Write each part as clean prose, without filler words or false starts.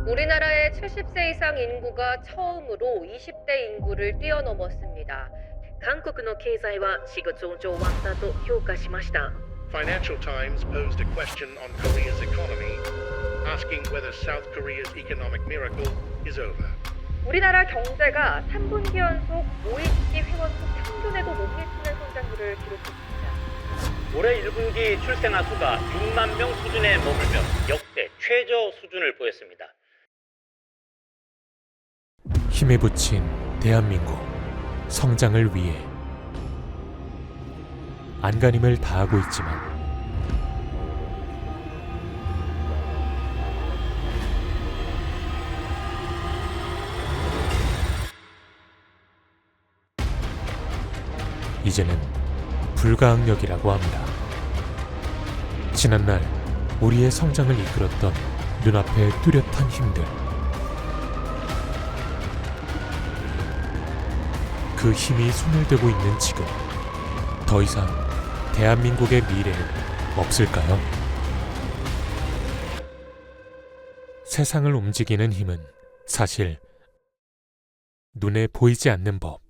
우리나라의 70세 이상 인구가 처음으로 20대 인구를 뛰어넘었습니다. 韓国の経済は4月上々だと評価しました。 Financial Times posed a question on Korea's economy, asking whether South Korea's economic miracle is over. 우리나라 경제가 3분기 연속 OECD 회원 수 평균에도 못 미치는 성장률을 기록했습니다. 올해 1분기 출생아 수가 6만 명 수준에 머물며 역대 최저 수준을 보였습니다. 힘에 부친 대한민국 성장을 위해 안간힘을 다하고 있지만 이제는 불가항력이라고 합니다. 지난날 우리의 성장을 이끌었던 눈앞의 뚜렷한 힘들, 그 힘이 소멸되고 있는 지금, 더 이상 대한민국의 미래는 없을까요? 세상을 움직이는 힘은 사실 눈에 보이지 않는 법.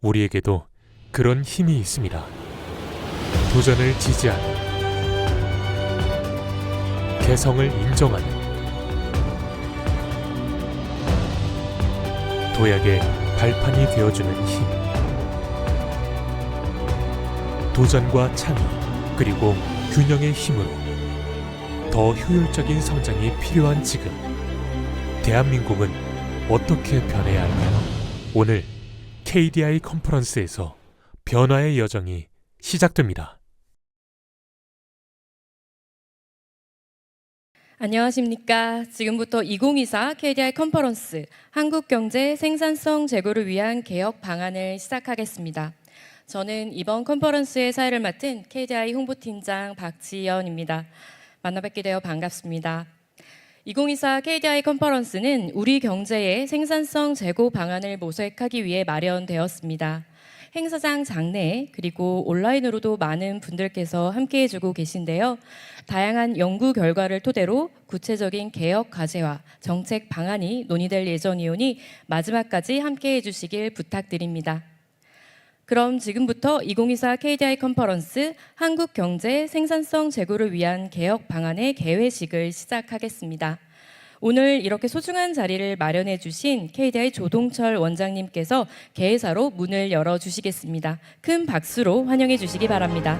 우리에게도 그런 힘이 있습니다. 도전을 지지하는, 개성을 인정하는, 도약의 발판이 되어주는 힘. 도전과 창의, 그리고 균형의 힘으로 더 효율적인 성장이 필요한 지금, 대한민국은 어떻게 변해야 할까요? 오늘 KDI 컨퍼런스에서 변화의 여정이 시작됩니다. 안녕하십니까. 지금부터 2024 KDI 컨퍼런스 한국경제 생산성 제고를 위한 개혁 방안을 시작하겠습니다. 저는 이번 컨퍼런스의 사회를 맡은 KDI 홍보팀장 박지연입니다. 만나 뵙게 되어 반갑습니다. 2024 KDI 컨퍼런스는 우리 경제의 생산성 제고 방안을 모색하기 위해 마련되었습니다. 행사장 장내 그리고 온라인으로도 많은 분들께서 함께해주고 계신데요. 다양한 연구 결과를 토대로 구체적인 개혁 과제와 정책 방안이 논의될 예정이오니 마지막까지 함께해 주시길 부탁드립니다. 그럼 지금부터 2024 KDI 컨퍼런스 한국경제 생산성 제고를 위한 개혁 방안의 개회식을 시작하겠습니다. 오늘 이렇게 소중한 자리를 마련해 주신 KDI 조동철 원장님께서 개회사로 문을 열어주시겠습니다. 큰 박수로 환영해 주시기 바랍니다.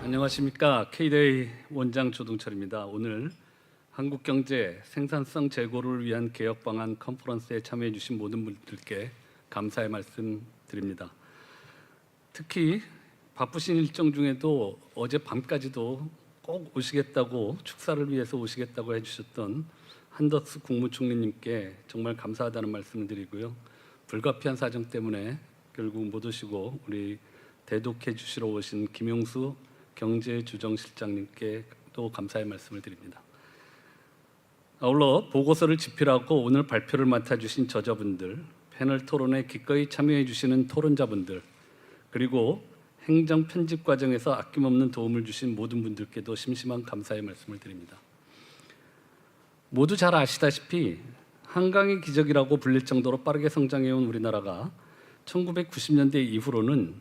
안녕하십니까. KDI 원장 조동철입니다. 오늘 한국경제 생산성 제고를 위한 개혁 방안 컨퍼런스에 참여해 주신 모든 분들께 감사의 말씀 드립니다. 특히 바쁘신 일정 중에도 어젯밤까지도 꼭 오시겠다고, 축사를 위해서 오시겠다고 해주셨던 한덕수 국무총리님께 정말 감사하다는 말씀을 드리고요. 불가피한 사정 때문에 결국 못 오시고 우리 대독해 주시러 오신 김용수 경제주정실장님께 또 감사의 말씀을 드립니다. 아울러 보고서를 집필하고 오늘 발표를 맡아주신 저자분들, 패널 토론에 기꺼이 참여해 주시는 토론자분들, 그리고 행정 편집 과정에서 아낌없는 도움을 주신 모든 분들께도 심심한 감사의 말씀을 드립니다. 모두 잘 아시다시피 한강의 기적이라고 불릴 정도로 빠르게 성장해온 우리나라가 1990년대 이후로는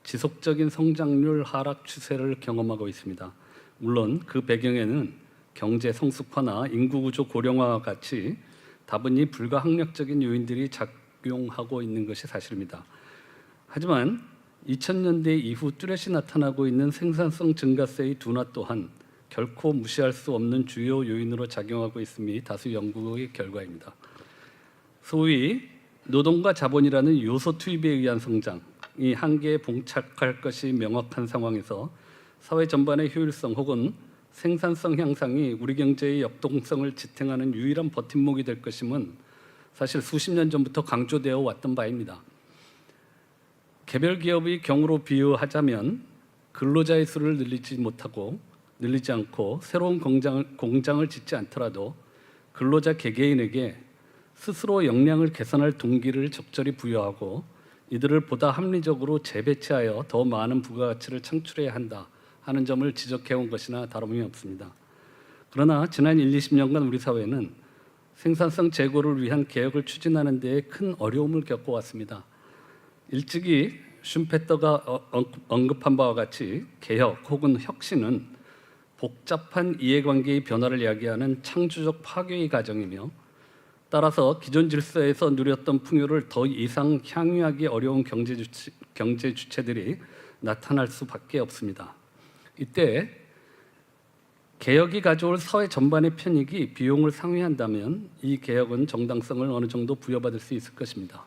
지속적인 성장률 하락 추세를 경험하고 있습니다. 물론 그 배경에는 경제 성숙화나 인구 구조 고령화와 같이 다분히 불가항력적인 요인들이 작용하고 있는 것이 사실입니다. 하지만 2000년대 이후 뚜렷이 나타나고 있는 생산성 증가세의 둔화 또한 결코 무시할 수 없는 주요 요인으로 작용하고 있음이 다수 연구의 결과입니다. 소위 노동과 자본이라는 요소 투입에 의한 성장이 한계에 봉착할 것이 명확한 상황에서 사회 전반의 효율성 혹은 생산성 향상이 우리 경제의 역동성을 지탱하는 유일한 버팀목이 될 것임은 사실 수십 년 전부터 강조되어 왔던 바입니다. 개별 기업의 경우로 비유하자면 근로자의 수를 늘리지 않고 새로운 공장을 짓지 않더라도 근로자 개개인에게 스스로 역량을 개선할 동기를 적절히 부여하고 이들을 보다 합리적으로 재배치하여 더 많은 부가가치를 창출해야 한다 하는 점을 지적해온 것이나 다름이 없습니다. 그러나 지난 20년간 우리 사회는 생산성 제고를 위한 개혁을 추진하는 데에 큰 어려움을 겪어왔습니다. 일찍이 슌페터가 언급한 바와 같이 개혁 혹은 혁신은 복잡한 이해관계의 변화를 야기하는 창조적 파괴의 과정이며 따라서 기존 질서에서 누렸던 풍요를 더 이상 향유하기 어려운 경제 주체들이 나타날 수밖에 없습니다. 이때 개혁이 가져올 사회 전반의 편익이 비용을 상회한다면 이 개혁은 정당성을 어느 정도 부여받을 수 있을 것입니다.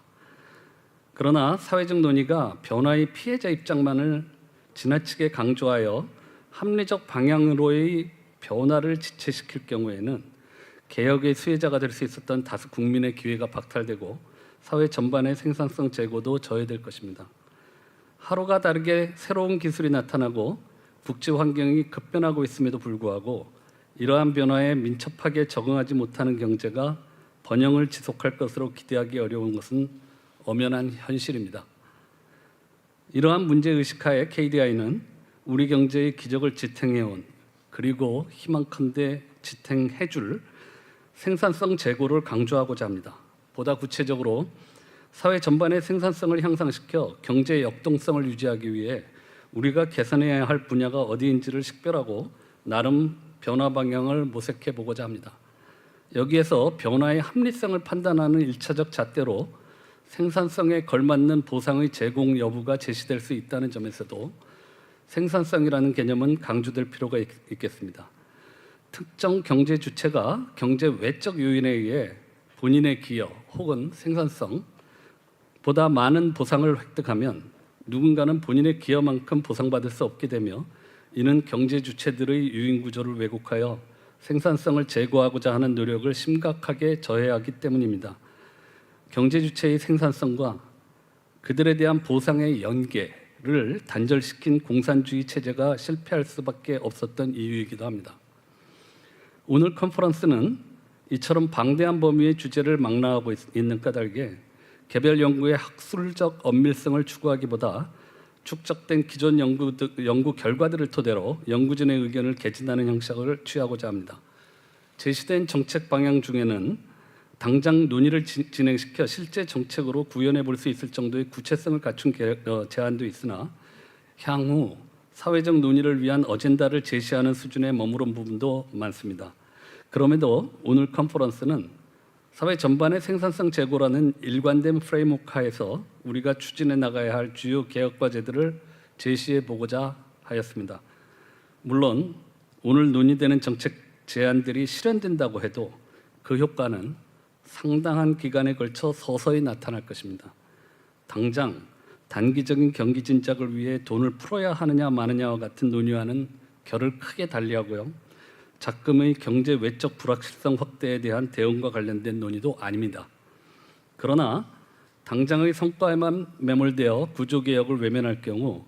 그러나 사회적 논의가 변화의 피해자 입장만을 지나치게 강조하여 합리적 방향으로의 변화를 지체시킬 경우에는 개혁의 수혜자가 될 수 있었던 다수 국민의 기회가 박탈되고 사회 전반의 생산성 제고도 저해될 것입니다. 하루가 다르게 새로운 기술이 나타나고 국제 환경이 급변하고 있음에도 불구하고 이러한 변화에 민첩하게 적응하지 못하는 경제가 번영을 지속할 것으로 기대하기 어려운 것은 엄연한 현실입니다. 이러한 문제의식하에 KDI는 우리 경제의 기적을 지탱해온 그리고 희망컨대 지탱해줄 생산성 제고를 강조하고자 합니다. 보다 구체적으로 사회 전반의 생산성을 향상시켜 경제의 역동성을 유지하기 위해 우리가 개선해야 할 분야가 어디인지를 식별하고 나름 변화 방향을 모색해 보고자 합니다. 여기에서 변화의 합리성을 판단하는 1차적 잣대로 생산성에 걸맞는 보상의 제공 여부가 제시될 수 있다는 점에서도 생산성이라는 개념은 강조될 필요가 있겠습니다. 특정 경제 주체가 경제 외적 요인에 의해 본인의 기여 혹은 생산성보다 많은 보상을 획득하면 누군가는 본인의 기여만큼 보상받을 수 없게 되며 이는 경제 주체들의 유인 구조를 왜곡하여 생산성을 제고하고자 하는 노력을 심각하게 저해하기 때문입니다. 경제 주체의 생산성과 그들에 대한 보상의 연계를 단절시킨 공산주의 체제가 실패할 수밖에 없었던 이유이기도 합니다. 오늘 컨퍼런스는 이처럼 방대한 범위의 주제를 망라하고 있는 까닭에 개별 연구의 학술적 엄밀성을 추구하기보다 축적된 기존 연구 결과들을 토대로 연구진의 의견을 개진하는 형식을 취하고자 합니다. 제시된 정책 방향 중에는 당장 논의를 진행시켜 실제 정책으로 구현해 볼 수 있을 정도의 구체성을 갖춘 제안도 있으나 향후 사회적 논의를 위한 어젠다를 제시하는 수준에 머무른 부분도 많습니다. 그럼에도 오늘 컨퍼런스는 사회 전반의 생산성 제고라는 일관된 프레임워크 하에서 우리가 추진해 나가야 할 주요 개혁 과제들을 제시해 보고자 하였습니다. 물론 오늘 논의되는 정책 제안들이 실현된다고 해도 그 효과는 상당한 기간에 걸쳐 서서히 나타날 것입니다. 당장 단기적인 경기 진작을 위해 돈을 풀어야 하느냐 마느냐와 같은 논의와는 결을 크게 달리하고요. 작금의 경제 외적 불확실성 확대에 대한 대응과 관련된 논의도 아닙니다. 그러나 당장의 성과에만 매몰되어 구조개혁을 외면할 경우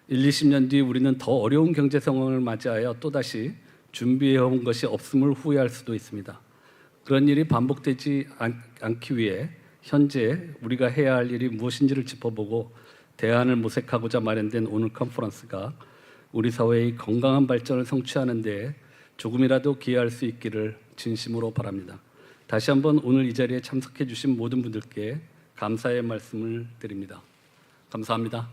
20년 뒤 우리는 더 어려운 경제 상황을 맞이하여 또다시 준비해온 것이 없음을 후회할 수도 있습니다. 그런 일이 반복되지 않기 위해 현재 우리가 해야 할 일이 무엇인지를 짚어보고 대안을 모색하고자 마련된 오늘 컨퍼런스가 우리 사회의 건강한 발전을 성취하는 데 조금이라도 기여할 수 있기를 진심으로 바랍니다. 다시 한번 오늘 이 자리에 참석해 주신 모든 분들께 감사의 말씀을 드립니다. 감사합니다.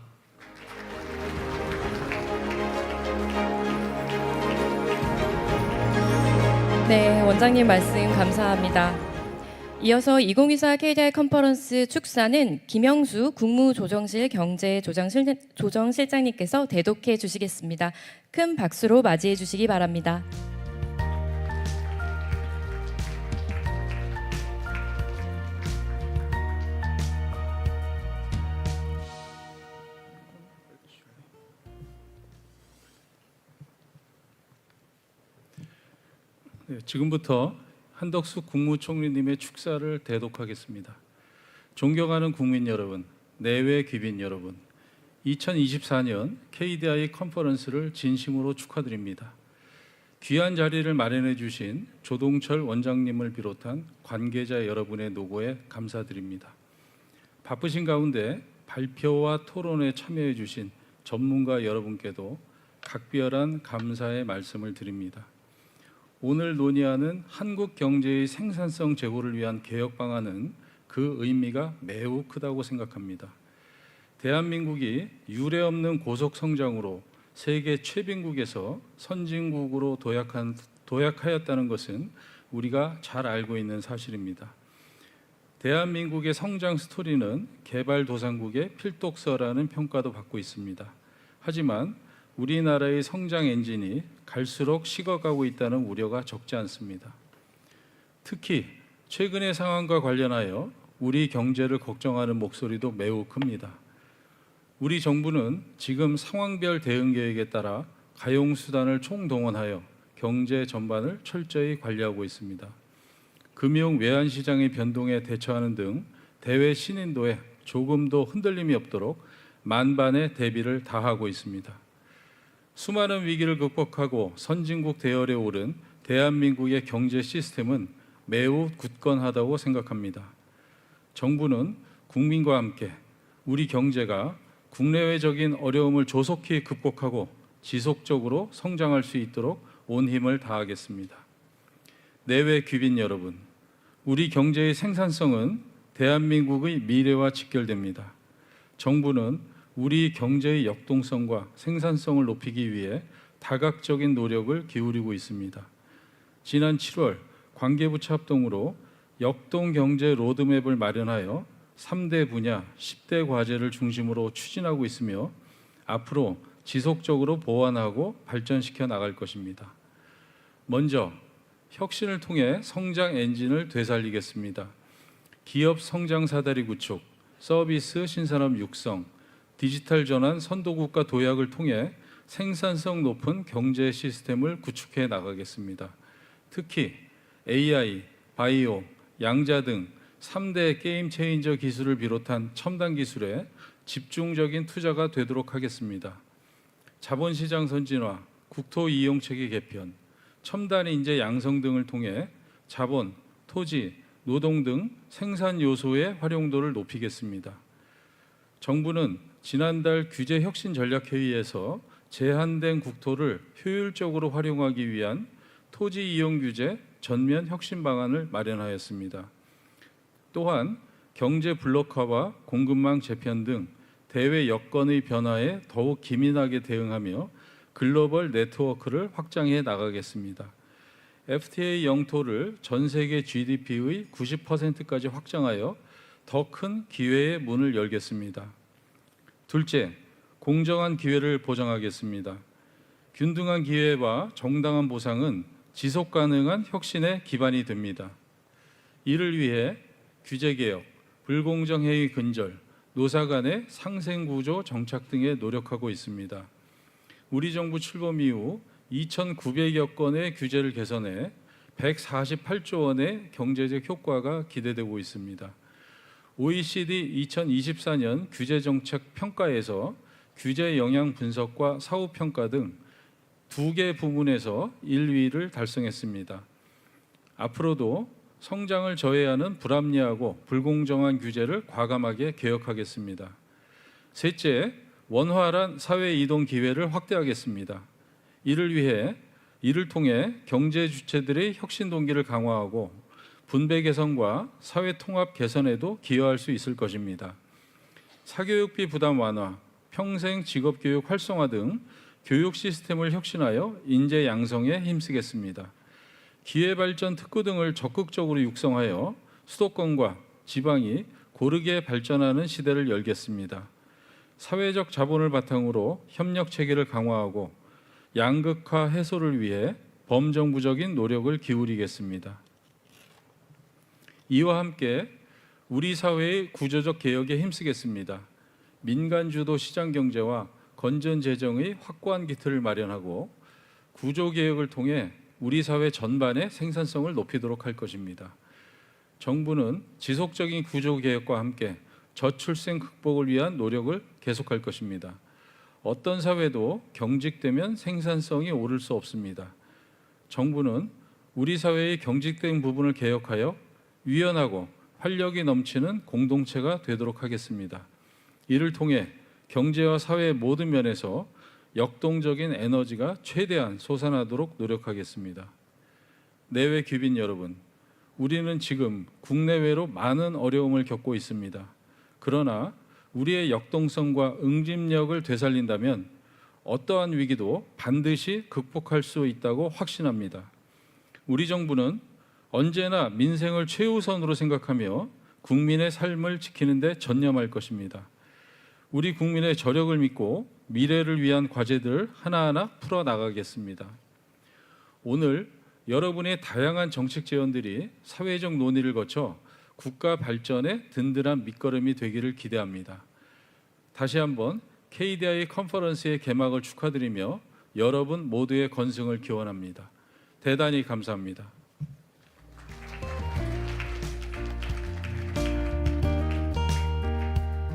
네, 원장님 말씀 감사합니다. 이어서 2024 KDI 컨퍼런스 축사는 김영수 국무조정실 경제조정실장님께서 대독해 주시겠습니다. 큰 박수로 맞이해 주시기 바랍니다. 네, 지금부터 한덕수 국무총리님의 축사를 대독하겠습니다. 존경하는 국민 여러분, 내외 귀빈 여러분, 2024년 KDI 컨퍼런스를 진심으로 축하드립니다. 귀한 자리를 마련해 주신 조동철 원장님을 비롯한 관계자 여러분의 노고에 감사드립니다. 바쁘신 가운데 발표와 토론에 참여해 주신 전문가 여러분께도 각별한 감사의 말씀을 드립니다. 오늘 논의하는 한국 경제의 생산성 제고를 위한 개혁 방안은 그 의미가 매우 크다고 생각합니다. 대한민국이 유례없는 고속 성장으로 세계 최빈국에서 선진국으로 도약하였다는 것은 우리가 잘 알고 있는 사실입니다. 대한민국의 성장 스토리는 개발도상국의 필독서라는 평가도 받고 있습니다. 하지만 우리나라의 성장 엔진이 갈수록 식어가고 있다는 우려가 적지 않습니다. 특히 최근의 상황과 관련하여 우리 경제를 걱정하는 목소리도 매우 큽니다. 우리 정부는 지금 상황별 대응 계획에 따라 가용수단을 총동원하여 경제 전반을 철저히 관리하고 있습니다. 금융 외환시장의 변동에 대처하는 등 대외 신인도에 조금도 흔들림이 없도록 만반의 대비를 다하고 있습니다. 수많은 위기를 극복하고 선진국 대열에 오른 대한민국의 경제 시스템은 매우 굳건하다고 생각합니다. 정부는 국민과 함께 우리 경제가 국내외적인 어려움을 조속히 극복하고 지속적으로 성장할 수 있도록 온 힘을 다하겠습니다. 내외 귀빈 여러분, 우리 경제의 생산성은 대한민국의 미래와 직결됩니다. 정부는 우리 경제의 역동성과 생산성을 높이기 위해 다각적인 노력을 기울이고 있습니다. 지난 7월 관계부처 합동으로 역동경제 로드맵을 마련하여 3대 분야 10대 과제를 중심으로 추진하고 있으며 앞으로 지속적으로 보완하고 발전시켜 나갈 것입니다. 먼저 혁신을 통해 성장 엔진을 되살리겠습니다. 기업 성장 사다리 구축, 서비스 신산업 육성, 디지털 전환 선도국가 도약을 통해 생산성 높은 경제 시스템을 구축해 나가겠습니다. 특히 AI, 바이오, 양자 등 3대 게임 체인저 기술을 비롯한 첨단 기술에 집중적인 투자가 되도록 하겠습니다. 자본시장 선진화, 국토 이용 체계 개편, 첨단 인재 양성 등을 통해 자본, 토지, 노동 등 생산 요소의 활용도를 높이겠습니다. 정부는 지난달 규제 혁신 전략 회의에서 제한된 국토를 효율적으로 활용하기 위한 토지 이용 규제 전면 혁신 방안을 마련하였습니다. 또한 경제 블록화와 공급망 재편 등 대외 여건의 변화에 더욱 기민하게 대응하며 글로벌 네트워크를 확장해 나가겠습니다. FTA 영토를 전 세계 GDP의 90%까지 확장하여 더 큰 기회의 문을 열겠습니다. 둘째, 공정한 기회를 보장하겠습니다. 균등한 기회와 정당한 보상은 지속 가능한 혁신의 기반이 됩니다. 이를 위해 규제개혁, 불공정해의 근절, 노사 간의 상생구조 정착 등에 노력하고 있습니다. 우리 정부 출범 이후 2,900여 건의 규제를 개선해 148조 원의 경제적 효과가 기대되고 있습니다. OECD 2024년 규제정책 평가에서 규제 영향 분석과 사후 평가 등 2개 부문에서 1위를 달성했습니다. 앞으로도 성장을 저해하는 불합리하고 불공정한 규제를 과감하게 개혁하겠습니다. 셋째, 원활한 사회 이동 기회를 확대하겠습니다. 이를 통해 경제 주체들의 혁신 동기를 강화하고 분배 개선과 사회 통합 개선에도 기여할 수 있을 것입니다. 사교육비 부담 완화, 평생 직업 교육 활성화 등 교육 시스템을 혁신하여 인재 양성에 힘쓰겠습니다. 기회발전 특구 등을 적극적으로 육성하여 수도권과 지방이 고르게 발전하는 시대를 열겠습니다. 사회적 자본을 바탕으로 협력 체계를 강화하고 양극화 해소를 위해 범정부적인 노력을 기울이겠습니다. 이와 함께 우리 사회의 구조적 개혁에 힘쓰겠습니다. 민간 주도 시장 경제와 건전 재정의 확고한 기틀을 마련하고 구조 개혁을 통해 우리 사회 전반의 생산성을 높이도록 할 것입니다. 정부는 지속적인 구조 개혁과 함께 저출생 극복을 위한 노력을 계속할 것입니다. 어떤 사회도 경직되면 생산성이 오를 수 없습니다. 정부는 우리 사회의 경직된 부분을 개혁하여 유연하고 활력이 넘치는 공동체가 되도록 하겠습니다. 이를 통해 경제와 사회의 모든 면에서 역동적인 에너지가 최대한 솟아나도록 노력하겠습니다. 내외 귀빈 여러분, 우리는 지금 국내외로 많은 어려움을 겪고 있습니다. 그러나 우리의 역동성과 응집력을 되살린다면 어떠한 위기도 반드시 극복할 수 있다고 확신합니다. 우리 정부는 언제나 민생을 최우선으로 생각하며 국민의 삶을 지키는 데 전념할 것입니다. 우리 국민의 저력을 믿고 미래를 위한 과제들을 하나하나 풀어나가겠습니다. 오늘 여러분의 다양한 정책 제언들이 사회적 논의를 거쳐 국가 발전의 든든한 밑거름이 되기를 기대합니다. 다시 한번 KDI 컨퍼런스의 개막을 축하드리며 여러분 모두의 건승을 기원합니다. 대단히 감사합니다.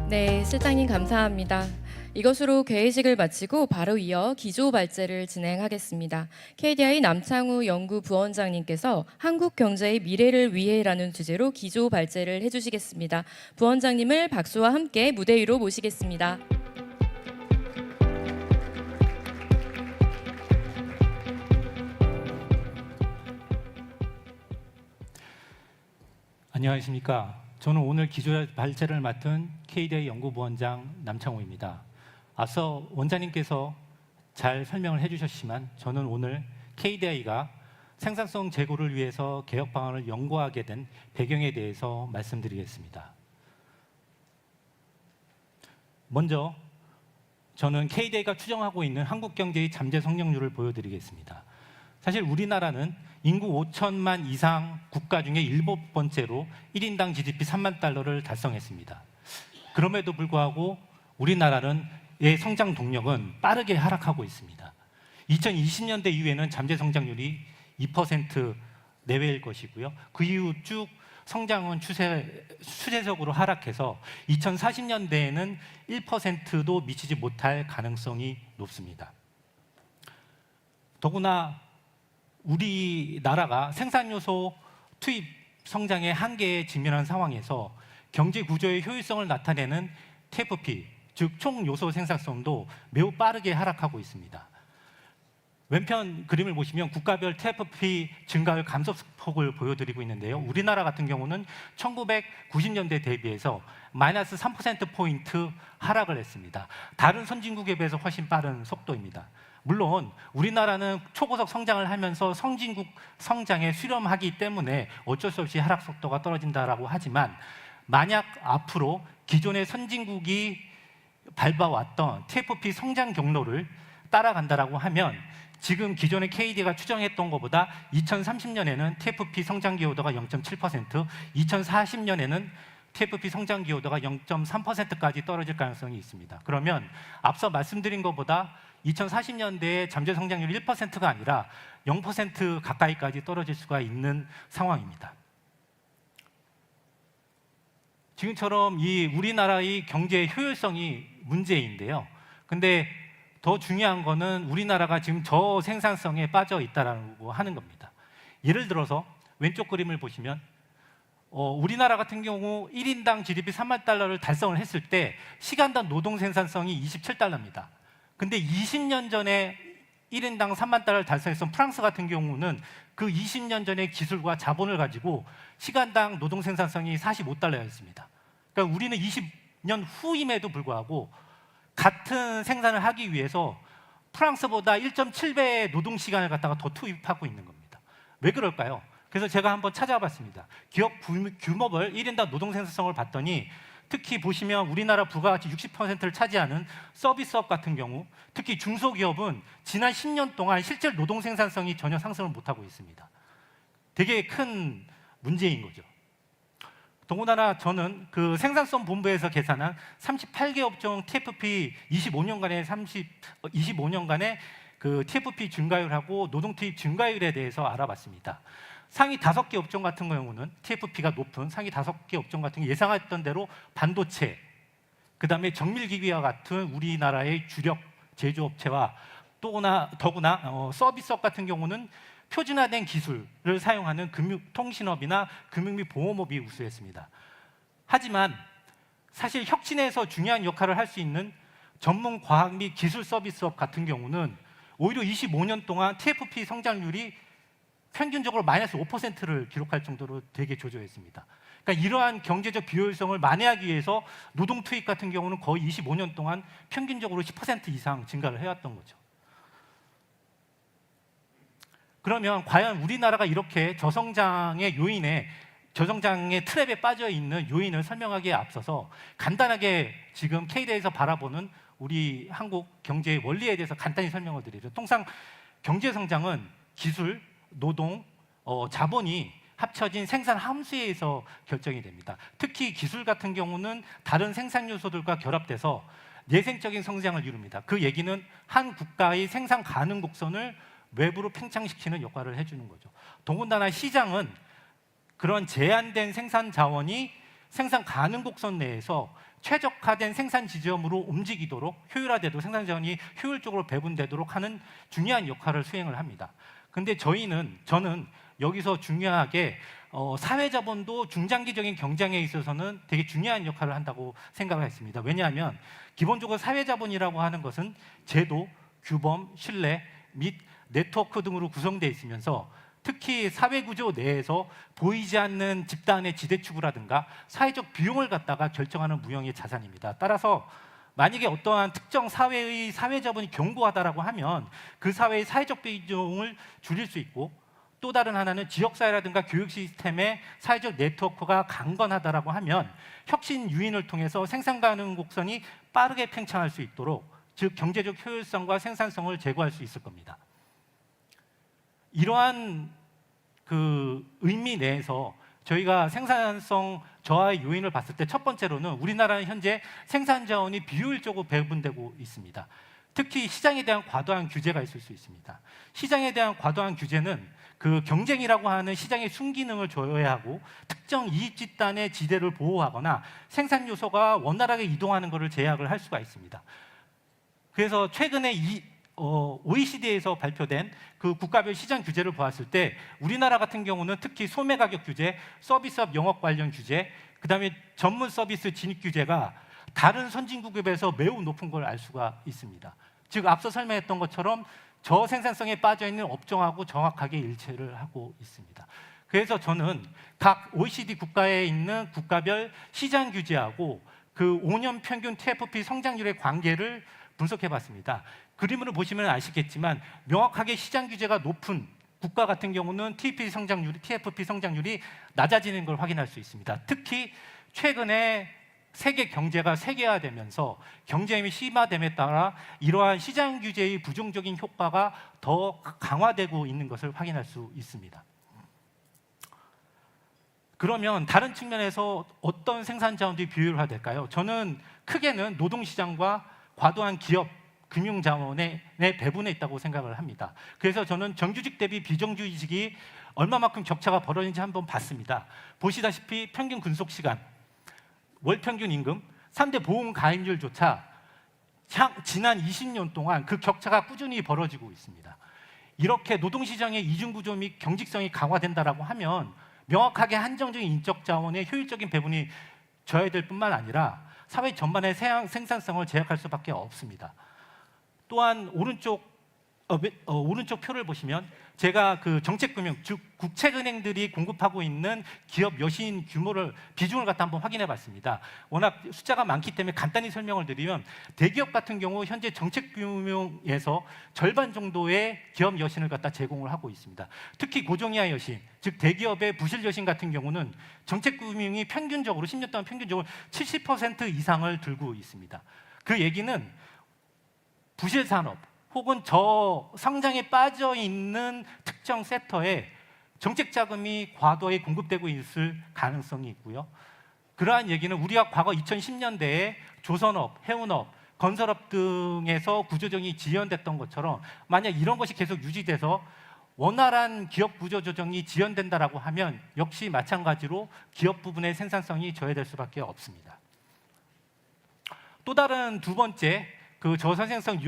네, 실장님 감사합니다. 이것으로 개회식을 마치고 바로 이어 기조 발제를 진행하겠습니다. KDI 남창우 연구부원장님께서 한국 경제의 미래를 위해라는 주제로 기조 발제를 해주시겠습니다. 부원장님을 박수와 함께 무대 위로 모시겠습니다. 안녕하십니까. 저는 오늘 기조 발제를 맡은 KDI 연구부원장 남창호입니다. 앞서 원장님께서 잘 설명을 해주셨지만 저는 오늘 KDI가 생산성 제고를 위해서 개혁 방안을 연구하게 된 배경에 대해서 말씀드리겠습니다. 먼저 저는 KDI가 추정하고 있는 한국 경제의 잠재 성장률을 보여드리겠습니다. 사실 우리나라는 인구 5천만 이상 국가 중에 7번째로 1인당 GDP 3만 달러를 달성했습니다. 그럼에도 불구하고 우리나라는 성장 동력은 빠르게 하락하고 있습니다. 2020년대 이후에는 잠재 성장률이 2% 내외일 것이고요. 그 이후 쭉 성장은 추세적으로 하락해서 2040년대에는 1%도 미치지 못할 가능성이 높습니다. 더구나 우리나라가 생산요소 투입 성장의 한계에 직면한 상황에서 경제 구조의 효율성을 나타내는 TFP, 즉 총요소 생산성도 매우 빠르게 하락하고 있습니다. 왼편 그림을 보시면 국가별 TFP 증가율 감소폭을 보여드리고 있는데요. 우리나라 같은 경우는 1990년대 대비해서 마이너스 3%포인트 하락을 했습니다. 다른 선진국에 비해서 훨씬 빠른 속도입니다. 물론 우리나라는 초고속 성장을 하면서 선진국 성장에 수렴하기 때문에 어쩔 수 없이 하락 속도가 떨어진다라고 하지만 만약 앞으로 기존의 선진국이 밟아왔던 TFP 성장 경로를 따라간다라고 하면 지금 기존의 KD가 추정했던 것보다 2030년에는 TFP 성장 기여도가 0.7%, 2040년에는 TFP 성장 기여도가 0.3%까지 떨어질 가능성이 있습니다. 그러면 앞서 말씀드린 것보다 2040년대에 잠재 성장률이 1%가 아니라 0% 가까이까지 떨어질 수가 있는 상황입니다. 지금처럼 이 우리나라의 경제 효율성이 문제인데요. 근데 더 중요한 거는 우리나라가 지금 저생산성에 빠져 있다라고 하는 겁니다. 예를 들어서 왼쪽 그림을 보시면 우리나라 같은 경우 1인당 GDP 3만 달러를 달성을 했을 때 시간당 노동 생산성이 27달러입니다. 근데 20년 전에 1인당 3만 달러를 달성했던 프랑스 같은 경우는 그 20년 전의 기술과 자본을 가지고 시간당 노동 생산성이 45달러였습니다. 그러니까 우리는 20년 후임에도 불구하고 같은 생산을 하기 위해서 프랑스보다 1.7배의 노동 시간을 갖다가 더 투입하고 있는 겁니다. 왜 그럴까요? 그래서 제가 한번 찾아봤습니다. 기업 규모별 1인당 노동 생산성을 봤더니 특히 보시면 우리나라 부가가치 60%를 차지하는 서비스업 같은 경우 특히 중소기업은 지난 10년 동안 실제 노동 생산성이 전혀 상승을 못하고 있습니다. 되게 큰 문제인 거죠. 더군다나 저는 그 생산성 본부에서 계산한 38개 업종 TFP 25년간의 그 TFP 증가율하고 노동 투입 증가율에 대해서 알아봤습니다. 상위 5개 업종 같은 경우는 TFP가 높은 상위 5개 업종 같은 게 예상했던 대로 반도체, 그다음에 정밀기기와 같은 우리나라의 주력 제조업체와 더구나 서비스업 같은 경우는 표준화된 기술을 사용하는 통신업이나 금융 및 보험업이 우수했습니다. 하지만 사실 혁신에서 중요한 역할을 할 수 있는 전문 과학 및 기술 서비스업 같은 경우는 오히려 25년 동안 TFP 성장률이 평균적으로 마이너스 5%를 기록할 정도로 되게 저조했습니다. 그러니까 이러한 경제적 비효율성을 만회하기 위해서 노동 투입 같은 경우는 거의 25년 동안 평균적으로 10% 이상 증가를 해왔던 거죠. 그러면 과연 우리나라가 이렇게 저성장의 트랩에 빠져 있는 요인을 설명하기에 앞서서 간단하게 지금 K대에서 바라보는 우리 한국 경제의 원리에 대해서 간단히 설명을 드리죠. 통상 경제 성장은 기술, 노동, 자본이 합쳐진 생산 함수에 의해서 결정이 됩니다. 특히 기술 같은 경우는 다른 생산 요소들과 결합돼서 내생적인 성장을 이룹니다. 그 얘기는 한 국가의 생산 가능 곡선을 외부로 팽창시키는 역할을 해주는 거죠. 더군다나 시장은 그런 제한된 생산 자원이 생산 가능 곡선 내에서 최적화된 생산 지점으로 움직이도록 효율화되도록 생산 자원이 효율적으로 배분되도록 하는 중요한 역할을 수행을 합니다. 근데 저는 여기서 중요하게 사회자본도 중장기적인 경쟁에 있어서는 되게 중요한 역할을 한다고 생각을 했습니다. 왜냐하면 기본적으로 사회자본이라고 하는 것은 제도, 규범, 신뢰 및 네트워크 등으로 구성되어 있으면서 특히 사회구조 내에서 보이지 않는 집단의 지대추구라든가 사회적 비용을 갖다가 결정하는 무형의 자산입니다. 따라서 만약에 어떠한 특정 사회의 사회자본이 견고하다라고 하면 그 사회의 사회적 비용을 줄일 수 있고, 또 다른 하나는 지역사회라든가 교육 시스템의 사회적 네트워크가 강건하다라고 하면 혁신 유인을 통해서 생산 가능 곡선이 빠르게 팽창할 수 있도록, 즉 경제적 효율성과 생산성을 제고할 수 있을 겁니다. 이러한 그 의미 내에서 저희가 생산성 저하의 요인을 봤을 때 첫 번째로는 우리나라는 현재 생산 자원이 비효율적으로 배분되고 있습니다. 특히 시장에 대한 과도한 규제가 있을 수 있습니다. 시장에 대한 과도한 규제는 그 경쟁이라고 하는 시장의 순기능을 조여하고 특정 이익 집단의 지대를 보호하거나 생산 요소가 원활하게 이동하는 것을 제약을 할 수가 있습니다. 그래서 최근에 OECD에서 발표된 그 국가별 시장 규제를 보았을 때 우리나라 같은 경우는 특히 소매 가격 규제, 서비스업 영업 관련 규제, 그다음에 전문 서비스 진입 규제가 다른 선진국에 비해서 매우 높은 걸 알 수가 있습니다. 즉 앞서 설명했던 것처럼 저생산성에 빠져 있는 업종하고 정확하게 일치를 하고 있습니다. 그래서 저는 각 OECD 국가에 있는 국가별 시장 규제하고 그 5년 평균 TFP 성장률의 관계를 분석해봤습니다. 그림으로 보시면 아시겠지만 명확하게 시장 규제가 높은 국가 같은 경우는 TFP 성장률이 낮아지는 걸 확인할 수 있습니다. 특히 최근에 세계 경제가 세계화되면서 경쟁이 심화됨에 따라 이러한 시장 규제의 부정적인 효과가 더 강화되고 있는 것을 확인할 수 있습니다. 그러면 다른 측면에서 어떤 생산 자원들이 비효율화될까요? 저는 크게는 노동시장과 과도한 기업, 금융자원의 배분에 있다고 생각을 합니다. 그래서 저는 정규직 대비 비정규직이 얼마만큼 격차가 벌어지는지 한번 봤습니다. 보시다시피 평균 근속시간, 월평균 임금, 3대 보험 가입률조차 지난 20년 동안 그 격차가 꾸준히 벌어지고 있습니다. 이렇게 노동시장의 이중구조 및 경직성이 강화된다라고 하면 명확하게 한정적인 인적 자원의 효율적인 배분이 저해될 뿐만 아니라 사회 전반의 생산성을 제약할 수밖에 없습니다. 또한 오른쪽 표를 보시면 제가 그 정책금융, 즉 국책은행들이 공급하고 있는 기업 여신 비중을 갖다 한번 확인해봤습니다. 워낙 숫자가 많기 때문에 간단히 설명을 드리면 대기업 같은 경우 현재 정책금융에서 절반 정도의 기업 여신을 갖다 제공을 하고 있습니다. 특히 고정이하 여신, 즉 대기업의 부실 여신 같은 경우는 정책금융이 평균적으로 10년 동안 평균적으로 70% 이상을 들고 있습니다. 그 얘기는 부실 산업 혹은 저성장에 빠져 있는 특정 섹터에 정책 자금이 과도하게 공급되고 있을 가능성이 있고요. 그러한 얘기는 우리가 과거 2010년대에 조선업, 해운업, 건설업 등에서 구조조정이 지연됐던 것처럼 만약 이런 것이 계속 유지돼서 원활한 기업 구조조정이 지연된다라고 하면 역시 마찬가지로 기업 부분의 생산성이 저해될 수밖에 없습니다. 또 다른 두 번째 그 저생산성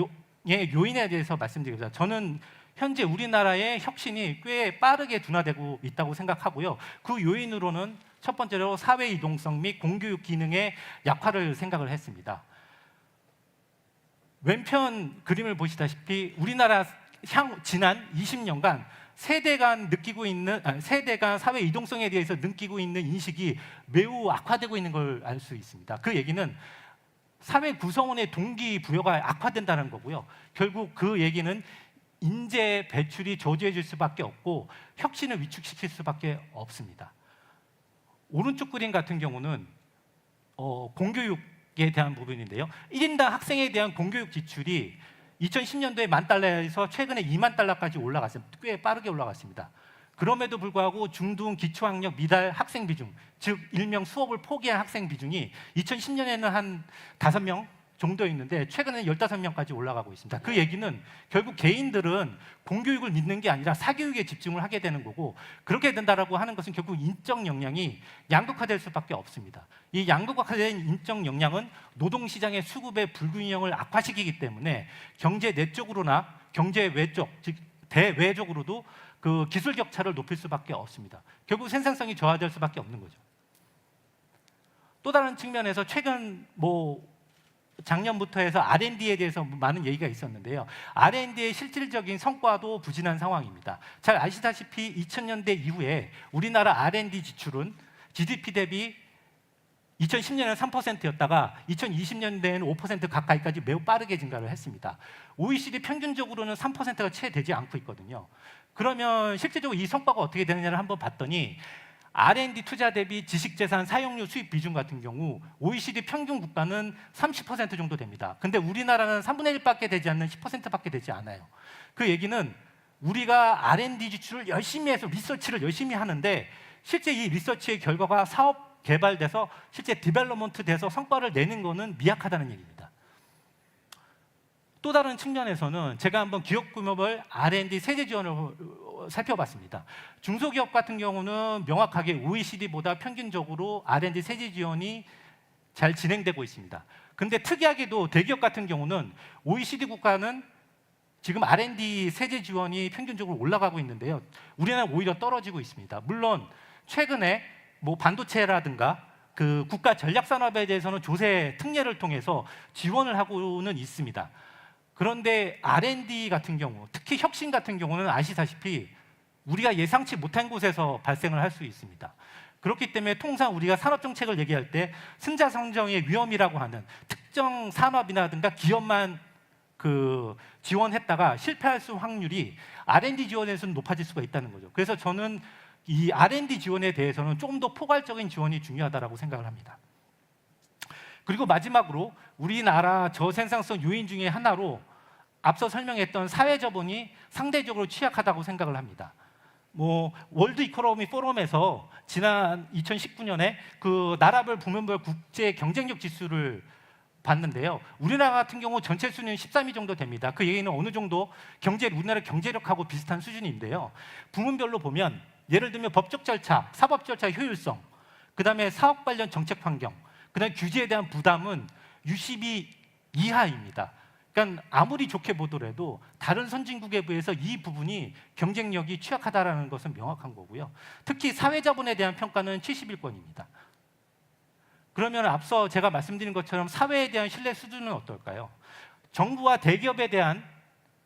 요인에 대해서 말씀드리겠습니다. 저는 현재 우리나라의 혁신이 꽤 빠르게 둔화되고 있다고 생각하고요. 그 요인으로는 첫 번째로 사회 이동성 및 공교육 기능의 약화를 생각을 했습니다. 왼편 그림을 보시다시피 우리나라 지난 20년간 세대 간 사회 이동성에 대해서 느끼고 있는 인식이 매우 악화되고 있는 걸 알 수 있습니다. 그 얘기는 사회 구성원의 동기부여가 악화된다는 거고요. 결국 그 얘기는 인재 배출이 저조해질 수밖에 없고 혁신을 위축시킬 수밖에 없습니다. 오른쪽 그림 같은 경우는 공교육에 대한 부분인데요. 1인당 학생에 대한 공교육 지출이 2010년도에 $10,000에서 최근에 $20,000까지 올라갔습니다. 꽤 빠르게 올라갔습니다. 그럼에도 불구하고 중등 기초학력 미달 학생 비중, 즉 일명 수업을 포기한 학생 비중이 2010년에는 한 5명 정도였는데 최근에는 15명까지 올라가고 있습니다. 그 얘기는 결국 개인들은 공교육을 믿는 게 아니라 사교육에 집중을 하게 되는 거고, 그렇게 된다라고 하는 것은 결국 인적 역량이 양극화될 수밖에 없습니다. 이 양극화된 인적 역량은 노동시장의 수급의 불균형을 악화시키기 때문에 경제 내적으로나 경제 외적, 즉 대외적으로도 그 기술 격차를 높일 수밖에 없습니다. 결국 생산성이 저하될 수밖에 없는 거죠. 또 다른 측면에서 최근 작년부터 해서 R&D에 대해서 많은 얘기가 있었는데요. R&D의 실질적인 성과도 부진한 상황입니다. 잘 아시다시피 2000년대 이후에 우리나라 R&D 지출은 GDP 대비 2010년에는 3%였다가 2020년대에는 5% 가까이까지 매우 빠르게 증가를 했습니다. OECD 평균적으로는 3%가 채 되지 않고 있거든요. 그러면 실제적으로 이 성과가 어떻게 되느냐를 한번 봤더니 R&D 투자 대비 지식재산 사용료 수입 비중 같은 경우 OECD 평균 국가는 30% 정도 됩니다. 근데 우리나라는 3분의 1밖에 되지 않는 10%밖에 되지 않아요. 그 얘기는 우리가 R&D 지출을 열심히 해서 리서치를 열심히 하는데 실제 이 리서치의 결과가 사업 개발돼서 실제 디벨롭먼트 돼서 성과를 내는 거는 미약하다는 얘기입니다. 또 다른 측면에서는 제가 한번 기업규모별 R&D 세제 지원을 살펴봤습니다. 중소기업 같은 경우는 명확하게 OECD보다 평균적으로 R&D 세제 지원이 잘 진행되고 있습니다. 근데 특이하게도 대기업 같은 경우는 OECD 국가는 지금 R&D 세제 지원이 평균적으로 올라가고 있는데요. 우리나라는 오히려 떨어지고 있습니다. 물론 최근에 반도체라든가 그 국가 전략 산업에 대해서는 조세 특례를 통해서 지원을 하고는 있습니다. 그런데 R&D 같은 경우, 특히 혁신 같은 경우는 아시다시피 우리가 예상치 못한 곳에서 발생을 할 수 있습니다. 그렇기 때문에 통상 우리가 산업 정책을 얘기할 때 승자성장의 위험이라고 하는 특정 산업이라든가 기업만 지원했다가 실패할 수 확률이 R&D 지원에서는 높아질 수가 있다는 거죠. 그래서 저는 이 R&D 지원에 대해서는 조금 더 포괄적인 지원이 중요하다고 생각을 합니다. 그리고 마지막으로 우리나라 저생산성 요인 중에 하나로 앞서 설명했던 사회자본이 상대적으로 취약하다고 생각을 합니다. 월드 이코노미 포럼에서 지난 2019년에 그 나라별 부문별 국제 경쟁력 지수를 봤는데요. 우리나라 같은 경우 전체 순위는 13위 정도 됩니다. 그 얘기는 어느 정도 우리나라 경제력하고 비슷한 수준인데요. 부문별로 보면 예를 들면 법적 절차, 사법 절차 효율성, 그 다음에 사업 관련 정책 환경, 그 다음에 규제에 대한 부담은 U12 이하입니다. 그러니까 아무리 좋게 보더라도 다른 선진국에 비해서 이 부분이 경쟁력이 취약하다는 것은 명확한 거고요. 특히 사회자본에 대한 평가는 71권입니다. 그러면 앞서 제가 말씀드린 것처럼 사회에 대한 신뢰 수준은 어떨까요? 정부와 대기업에 대한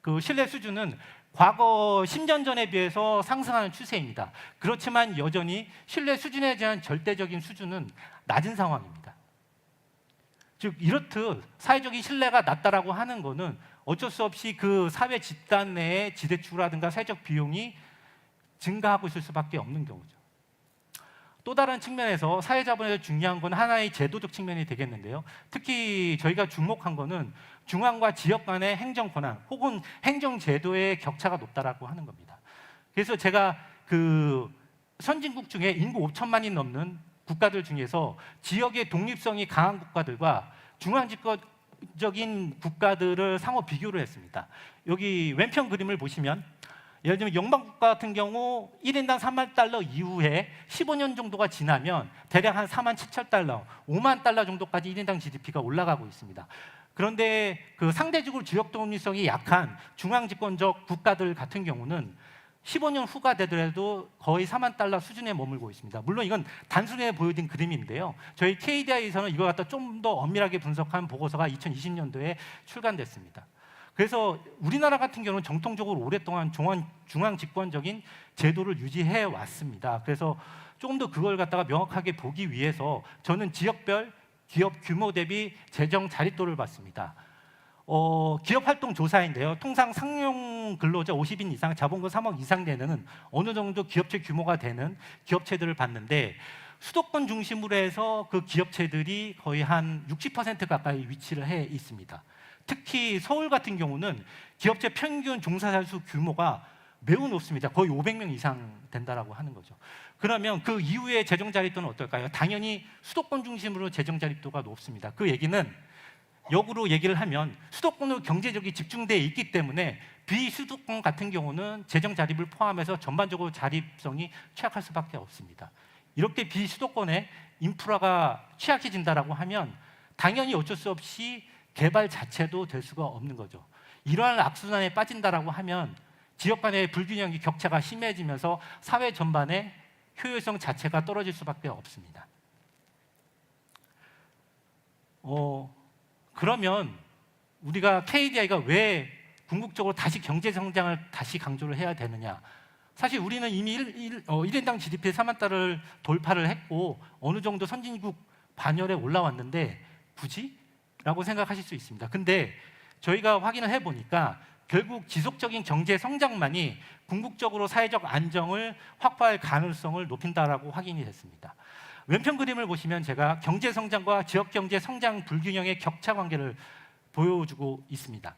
그 신뢰 수준은 과거 10년 전에 비해서 상승하는 추세입니다. 그렇지만 여전히 신뢰 수준에 대한 절대적인 수준은 낮은 상황입니다. 즉 이렇듯 사회적인 신뢰가 낮다라고 하는 것은 어쩔 수 없이 그 사회 집단 내의 지대추라든가 사회적 비용이 증가하고 있을 수밖에 없는 경우죠. 또 다른 측면에서 사회자본에서 중요한 건 하나의 제도적 측면이 되겠는데요. 특히 저희가 주목한 거는 중앙과 지역 간의 행정 권한 혹은 행정 제도의 격차가 높다라고 하는 겁니다. 그래서 제가 그 선진국 중에 인구 5천만이 넘는 국가들 중에서 지역의 독립성이 강한 국가들과 중앙 집권적인 국가들을 상호 비교를 했습니다. 여기 왼편 그림을 보시면 예를 들면 영방국가 같은 경우 1인당 $30,000 이후에 15년 정도가 지나면 대략 한 $47,000, $50,000 정도까지 1인당 GDP가 올라가고 있습니다. 그런데 그 상대적으로 지역 독립성이 약한 중앙집권적 국가들 같은 경우는 15년 후가 되더라도 거의 4만 달러 수준에 머물고 있습니다. 물론 이건 단순히 보여진 그림인데요. 저희 KDI에서는 이걸 갖다 좀 더 엄밀하게 분석한 보고서가 2020년도에 출간됐습니다. 그래서 우리나라 같은 경우는 정통적으로 오랫동안 중앙 집권적인 제도를 유지해 왔습니다. 그래서 조금 더 그걸 갖다가 명확하게 보기 위해서 저는 지역별 기업 규모 대비 재정 자립도를 봤습니다. 기업 활동 조사인데요. 통상 상용 근로자 50인 이상, 자본금 3억 이상 되는 어느 정도 기업체 규모가 되는 기업체들을 봤는데 수도권 중심으로 해서 그 기업체들이 거의 한 60% 가까이 위치를 해 있습니다. 특히 서울 같은 경우는 기업체 평균 종사자 수 규모가 매우 높습니다. 거의 500명 이상 된다라고 하는 거죠. 그러면 그 이후에 재정 자립도는 어떨까요? 당연히 수도권 중심으로 재정 자립도가 높습니다. 그 얘기는 역으로 얘기를 하면 수도권으로 경제적이 집중되어 있기 때문에 비수도권 같은 경우는 재정 자립을 포함해서 전반적으로 자립성이 취약할 수밖에 없습니다. 이렇게 비수도권의 인프라가 취약해진다라고 하면 당연히 어쩔 수 없이 개발 자체도 될 수가 없는 거죠. 이러한 악순환에 빠진다라고 하면 지역 간의 불균형이 격차가 심해지면서 사회 전반의 효율성 자체가 떨어질 수밖에 없습니다. 그러면 우리가 KDI가 왜 궁극적으로 다시 경제 성장을 다시 강조를 해야 되느냐? 사실 우리는 이미 1인당 GDP 4만 달러를 돌파를 했고 어느 정도 선진국 반열에 올라왔는데 굳이? 라고 생각하실 수 있습니다. 근데 저희가 확인을 해보니까 결국 지속적인 경제 성장만이 궁극적으로 사회적 안정을 확보할 가능성을 높인다라고 확인이 됐습니다. 왼편 그림을 보시면 제가 경제 성장과 지역 경제 성장 불균형의 격차 관계를 보여주고 있습니다.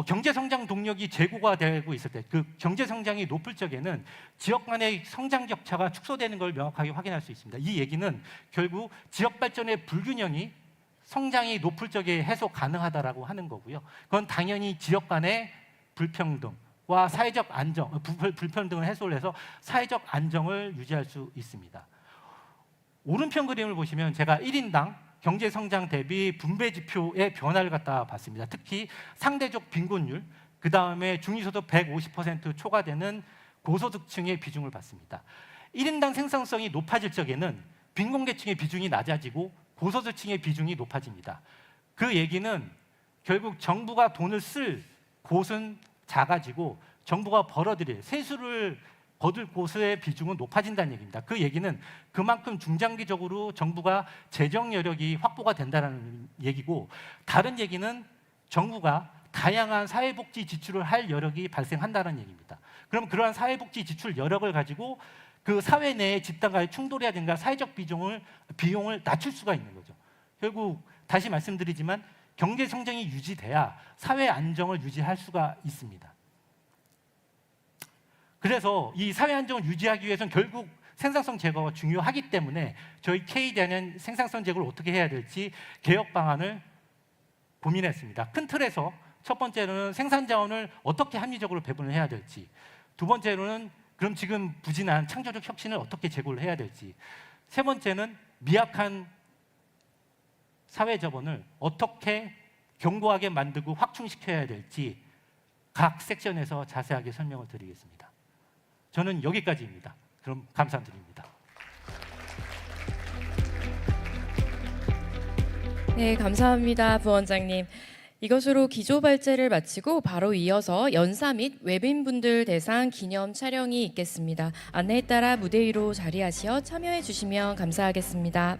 경제 성장 동력이 제고가 되고 있을 때, 그 경제 성장이 높을 적에는 지역 간의 성장 격차가 축소되는 걸 명확하게 확인할 수 있습니다. 이 얘기는 결국 지역 발전의 불균형이 성장이 높을 적에 해소 가능하다라고 하는 거고요. 그건 당연히 지역 간의 불평등과 사회적 안정, 불평등을 해소를 해서 사회적 안정을 유지할 수 있습니다. 오른편 그림을 보시면 제가 1인당 경제 성장 대비 분배 지표의 변화를 갖다 봤습니다. 특히 상대적 빈곤율, 그 다음에 중위소득 150% 초과되는 고소득층의 비중을 봤습니다. 1인당 생산성이 높아질 적에는 빈곤계층의 비중이 낮아지고 고소득층의 비중이 높아집니다. 그 얘기는 결국 정부가 돈을 쓸 곳은 작아지고 정부가 벌어들일 세수를 거둘 곳의 비중은 높아진다는 얘기입니다. 그 얘기는 그만큼 중장기적으로 정부가 재정 여력이 확보가 된다는 얘기고, 다른 얘기는 정부가 다양한 사회복지 지출을 할 여력이 발생한다는 얘기입니다. 그럼 그러한 사회복지 지출 여력을 가지고 그 사회 내의 집단과의 충돌이라든가 사회적 비용을 낮출 수가 있는 거죠. 결국 다시 말씀드리지만 경제 성장이 유지돼야 사회 안정을 유지할 수가 있습니다. 그래서 이 사회 안정을 유지하기 위해서는 결국 생산성 제고가 중요하기 때문에 저희 KDI는 생산성 제고를 어떻게 해야 될지 개혁 방안을 고민했습니다. 큰 틀에서 첫 번째로는 생산 자원을 어떻게 합리적으로 배분을 해야 될지, 두 번째로는 그럼 지금 부진한 창조적 혁신을 어떻게 제고를 해야 될지, 세 번째는 미약한 사회 자본을 어떻게 견고하게 만들고 확충시켜야 될지 각 섹션에서 자세하게 설명을 드리겠습니다. 저는 여기까지입니다. 그럼 감사드립니다. 네, 감사합니다, 부원장님. 이것으로 기조 발제를 마치고 바로 이어서 연사 및 외빈분들 대상 기념 촬영이 있겠습니다. 안내에 따라 무대 위로 자리하시어 참여해 주시면 감사하겠습니다.